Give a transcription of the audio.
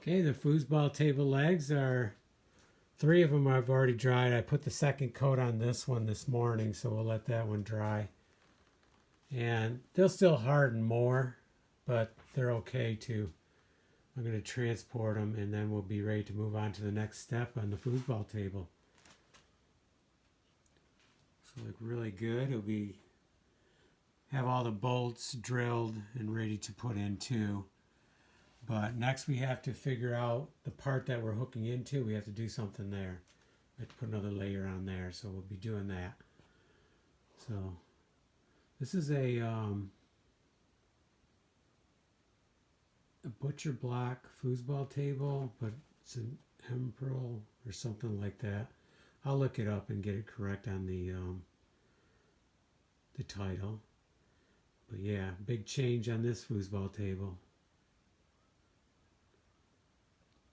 Okay, the foosball table legs are, three of them I've already dried. I put the second coat on this one this morning, so we'll let that one dry. And they'll still harden more, but they're okay too. I'm going to transport them and then we'll be ready to move on to the next step on the foosball table. So look really good. It'll be have all the bolts drilled and ready to put in too. But next we have to figure out the part that we're hooking into. We have to do something there. We have to put another layer on there, so we'll be doing that. So this is a butcher block foosball table, but it's an Imperial or something like that. I'll look it up and get it correct on the title. But yeah, big change on this foosball table.